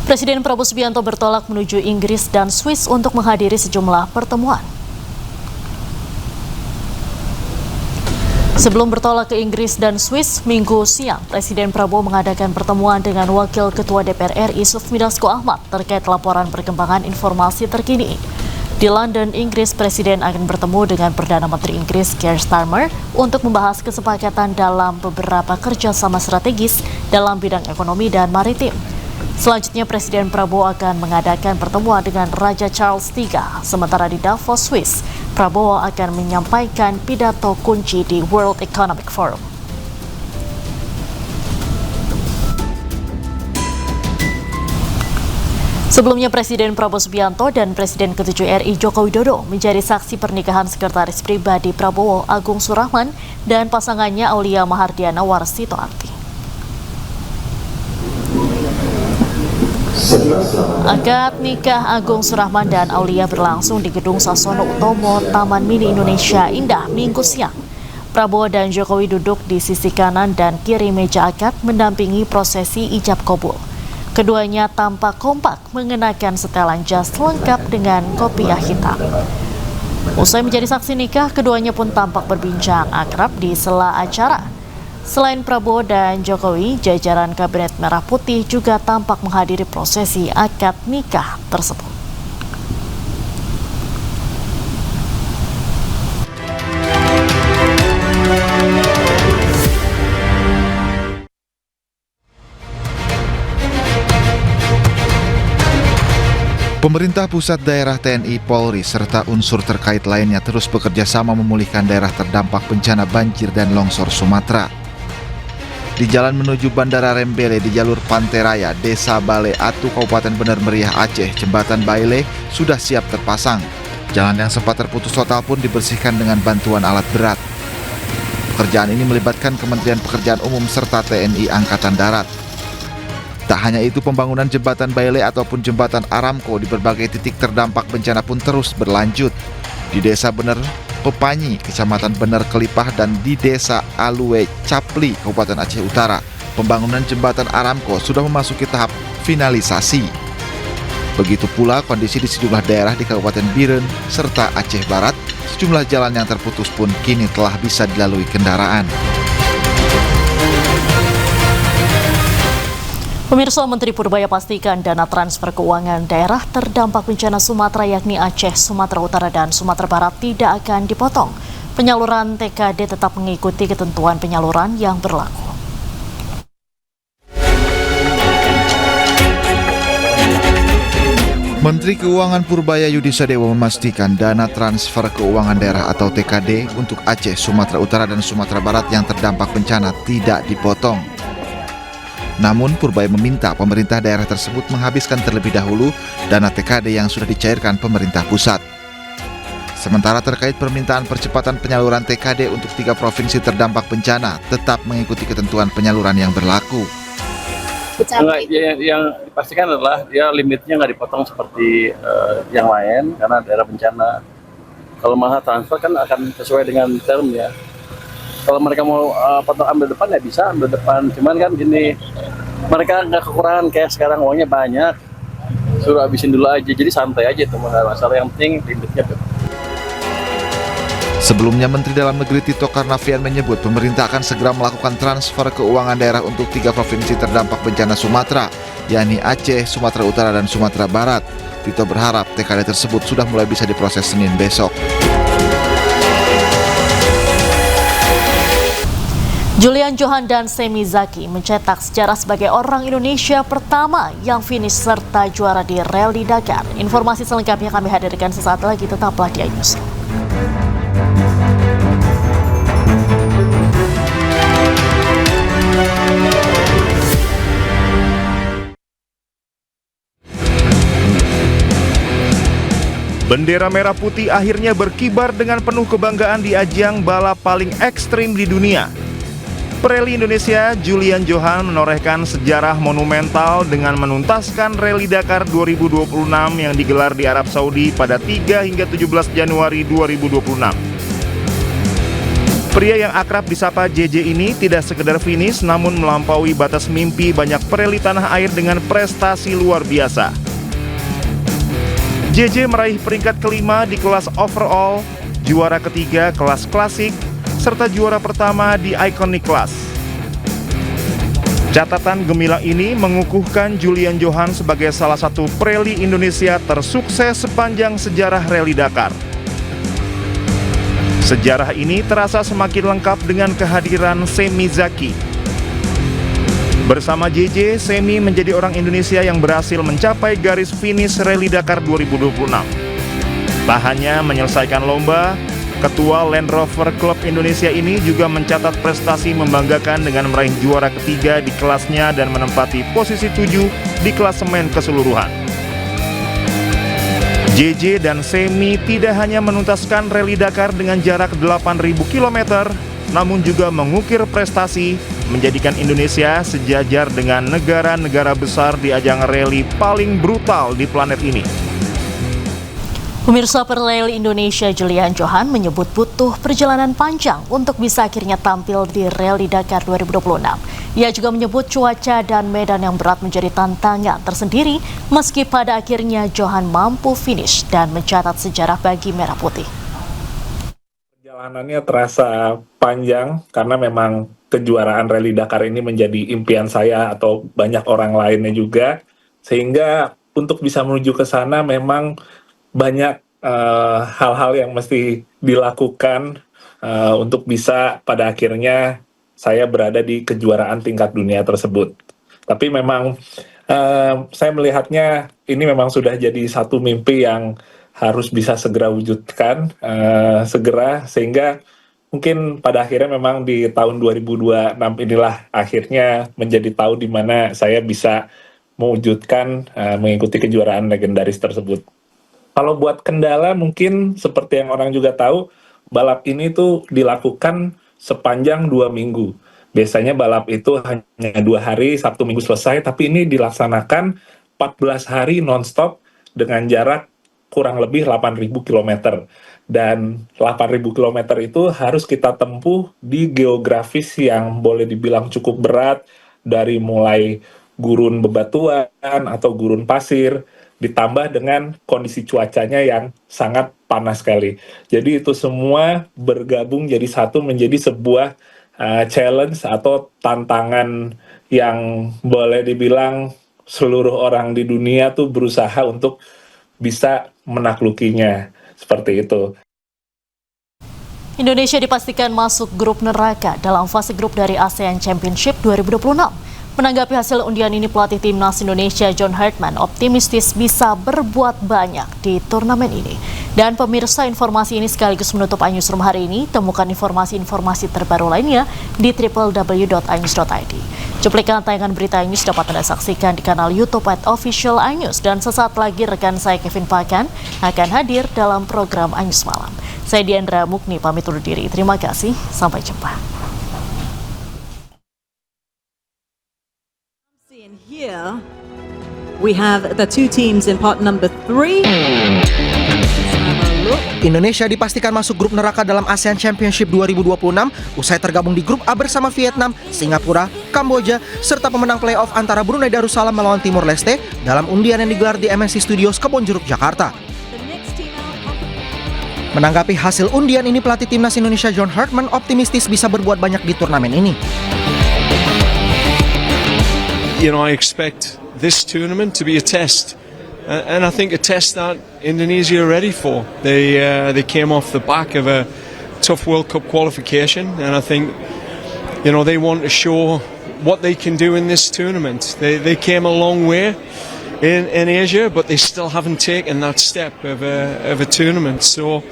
Presiden Prabowo Subianto bertolak menuju Inggris dan Swiss untuk menghadiri sejumlah pertemuan. Sebelum bertolak ke Inggris dan Swiss, Minggu siang, Presiden Prabowo mengadakan pertemuan dengan Wakil Ketua DPR RI Sufmi Dasko Ahmad terkait laporan perkembangan informasi terkini. Di London, Inggris, Presiden akan bertemu dengan Perdana Menteri Inggris Keir Starmer untuk membahas kesepakatan dalam beberapa kerjasama strategis dalam bidang ekonomi dan maritim. Selanjutnya, Presiden Prabowo akan mengadakan pertemuan dengan Raja Charles III. Sementara di Davos, Swiss, Prabowo akan menyampaikan pidato kunci di World Economic Forum. Sebelumnya, Presiden Prabowo Subianto dan Presiden ke-7 RI Joko Widodo menjadi saksi pernikahan Sekretaris Pribadi Prabowo Agung Surahman dan pasangannya Aulia Mahardiana Warsitoarti. Akad nikah Agung Surahman dan Aulia berlangsung di Gedung Sasono Utomo, Taman Mini Indonesia Indah, Minggu siang. Prabowo dan Jokowi duduk di sisi kanan dan kiri meja akad mendampingi prosesi ijab kabul. Keduanya tampak kompak mengenakan setelan jas lengkap dengan kopiah hitam. Usai menjadi saksi nikah, keduanya pun tampak berbincang akrab di sela acara. Selain Prabowo dan Jokowi, jajaran Kabinet Merah Putih juga tampak menghadiri prosesi akad nikah tersebut. Pemerintah pusat, daerah, TNI, Polri, serta unsur terkait lainnya terus bekerja sama memulihkan daerah terdampak bencana banjir dan longsor Sumatera. Di jalan menuju Bandara Rembele di jalur Pantai Raya, Desa Bale Atu, Kabupaten Bener Meriah, Aceh, jembatan Baile sudah siap terpasang. Jalan yang sempat terputus total pun dibersihkan dengan bantuan alat berat. Pekerjaan ini melibatkan Kementerian Pekerjaan Umum serta TNI Angkatan Darat. Tak hanya itu, pembangunan jembatan Baile ataupun jembatan Aramco di berbagai titik terdampak bencana pun terus berlanjut. Di Desa Bener Pepanyi, Kecamatan Bener Kelipah, dan di Desa Alue Capli, Kabupaten Aceh Utara, pembangunan jembatan Aramco sudah memasuki tahap finalisasi. Begitu pula kondisi di sejumlah daerah di Kabupaten Biren serta Aceh Barat, sejumlah jalan yang terputus pun kini telah bisa dilalui kendaraan. Pemirsa, Menteri Purbaya pastikan dana transfer keuangan daerah terdampak bencana Sumatera yakni Aceh, Sumatera Utara, dan Sumatera Barat tidak akan dipotong. Penyaluran TKD tetap mengikuti ketentuan penyaluran yang berlaku. Menteri Keuangan Purbaya Yudi Sadewo memastikan dana transfer keuangan daerah atau TKD untuk Aceh, Sumatera Utara, dan Sumatera Barat yang terdampak bencana tidak dipotong. Namun Purbaya meminta pemerintah daerah tersebut menghabiskan terlebih dahulu dana TKD yang sudah dicairkan pemerintah pusat. Sementara terkait permintaan percepatan penyaluran TKD untuk 3 provinsi terdampak bencana tetap mengikuti ketentuan penyaluran yang berlaku. Yang dipastikan adalah limitnya nggak dipotong seperti yang lain karena daerah bencana. Kalau malah transfer kan akan sesuai dengan term ya. Kalau mereka mau potong ambil depan ya bisa ambil depan, cuman kan gini, mereka nggak kekurangan kayak sekarang uangnya banyak, suruh habisin dulu aja, jadi santai aja itu masalah, yang penting limitnya. Sebelumnya, Menteri Dalam Negeri Tito Karnavian menyebut pemerintah akan segera melakukan transfer keuangan daerah untuk 3 provinsi terdampak bencana Sumatera, yakni Aceh, Sumatera Utara, dan Sumatera Barat. Tito berharap TKD tersebut sudah mulai bisa diproses Senin besok. Julian Johan dan Semi Zaki mencetak sejarah sebagai orang Indonesia pertama yang finish serta juara di Rally Dakar. Informasi selengkapnya kami hadirkan sesaat lagi, tetaplah di iNewsroom. Bendera merah putih akhirnya berkibar dengan penuh kebanggaan di ajang balap paling ekstrim di dunia. Pereli Indonesia Julian Johan menorehkan sejarah monumental dengan menuntaskan Rally Dakar 2026 yang digelar di Arab Saudi pada 3 hingga 17 Januari 2026. Pria yang akrab disapa JJ ini tidak sekedar finish, namun melampaui batas mimpi banyak pereli tanah air dengan prestasi luar biasa. JJ meraih peringkat kelima di kelas overall, juara ketiga kelas klasik, serta juara pertama di iconic class. Catatan gemilang ini mengukuhkan Julian Johan sebagai salah satu pereli Indonesia tersukses sepanjang sejarah Rally Dakar. Sejarah ini terasa semakin lengkap dengan kehadiran Semi Zaki. Bersama JJ, Semi menjadi orang Indonesia yang berhasil mencapai garis finish Rally Dakar 2026. Tak hanya menyelesaikan lomba, Ketua Land Rover Club Indonesia ini juga mencatat prestasi membanggakan dengan meraih juara ketiga di kelasnya dan menempati posisi 7 di klasemen keseluruhan. JJ dan Semi tidak hanya menuntaskan Rally Dakar dengan jarak 8.000 km, namun juga mengukir prestasi menjadikan Indonesia sejajar dengan negara-negara besar di ajang rally paling brutal di planet ini. Pemirsa, pereli Indonesia Julian Johan menyebut butuh perjalanan panjang untuk bisa akhirnya tampil di Rally Dakar 2026. Ia juga menyebut cuaca dan medan yang berat menjadi tantangan tersendiri, meski pada akhirnya Johan mampu finish dan mencatat sejarah bagi Merah Putih. Perjalanannya terasa panjang karena memang kejuaraan Rally Dakar ini menjadi impian saya atau banyak orang lainnya juga, sehingga untuk bisa menuju ke sana memang banyak hal-hal yang mesti dilakukan untuk bisa pada akhirnya saya berada di kejuaraan tingkat dunia tersebut. Tapi memang saya melihatnya ini memang sudah jadi satu mimpi yang harus bisa segera wujudkan segera, sehingga mungkin pada akhirnya memang di tahun 2026 inilah akhirnya menjadi tahun di mana saya bisa mewujudkan mengikuti kejuaraan legendaris tersebut. Kalau buat kendala mungkin seperti yang orang juga tahu, balap ini tuh dilakukan sepanjang 2 minggu. Biasanya balap itu hanya 2 hari, Sabtu Minggu selesai, tapi ini dilaksanakan 14 hari non-stop dengan jarak kurang lebih 8.000 km. Dan 8.000 km itu harus kita tempuh di geografis yang boleh dibilang cukup berat, dari mulai gurun bebatuan atau gurun pasir, ditambah dengan kondisi cuacanya yang sangat panas sekali. Jadi itu semua bergabung jadi satu menjadi sebuah challenge atau tantangan yang boleh dibilang seluruh orang di dunia tuh berusaha untuk bisa menaklukinya. Seperti itu. Indonesia dipastikan masuk grup neraka dalam fase grup dari ASEAN Championship 2026. Menanggapi hasil undian ini, pelatih timnas Indonesia John Hartman optimistis bisa berbuat banyak di turnamen ini. Dan pemirsa, informasi ini sekaligus menutup iNewsroom hari ini. Temukan informasi-informasi terbaru lainnya di www.inews.id. Cuplikan tayangan berita iNews dapat Anda saksikan di kanal YouTube @official iNews. Dan sesaat lagi rekan saya Kevin Pakan akan hadir dalam program iNews Malam. Saya Diandra Mukni pamit undur diri. Terima kasih, sampai jumpa. Here we have the two teams in part number 3. Indonesia dipastikan masuk grup neraka dalam ASEAN Championship 2026 usai tergabung di grup A bersama Vietnam, Singapura, Kamboja, serta pemenang playoff antara Brunei Darussalam melawan Timor Leste dalam undian yang digelar di MNC Studios Kebonjeruk, Jakarta. Menanggapi hasil undian ini, pelatih timnas Indonesia John Hartman optimistis bisa berbuat banyak di turnamen ini. You know, I expect this tournament to be a test, and I think a test that Indonesia are ready for. They came off the back of a tough World Cup qualification, and I think, you know, they want to show what they can do in this tournament. They came a long way in Asia, but they still haven't taken that step of a tournament. So,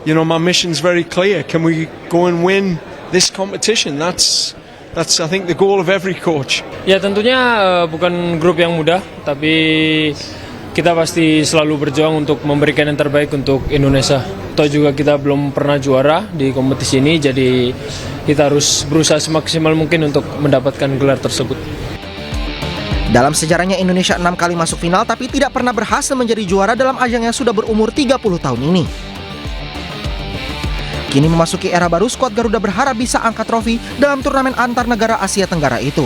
you know, my mission's very clear. Can we go and win this competition? That's I think the goal of every coach. Ya tentunya bukan grup yang mudah, tapi kita pasti selalu berjuang untuk memberikan yang terbaik untuk Indonesia. Toh juga kita belum pernah juara di kompetisi ini, jadi kita harus berusaha semaksimal mungkin untuk mendapatkan gelar tersebut. Dalam sejarahnya, Indonesia 6 kali masuk final tapi tidak pernah berhasil menjadi juara dalam ajang yang sudah berumur 30 tahun ini. Kini memasuki era baru, skuad Garuda berharap bisa angkat trofi dalam turnamen antar negara Asia Tenggara itu.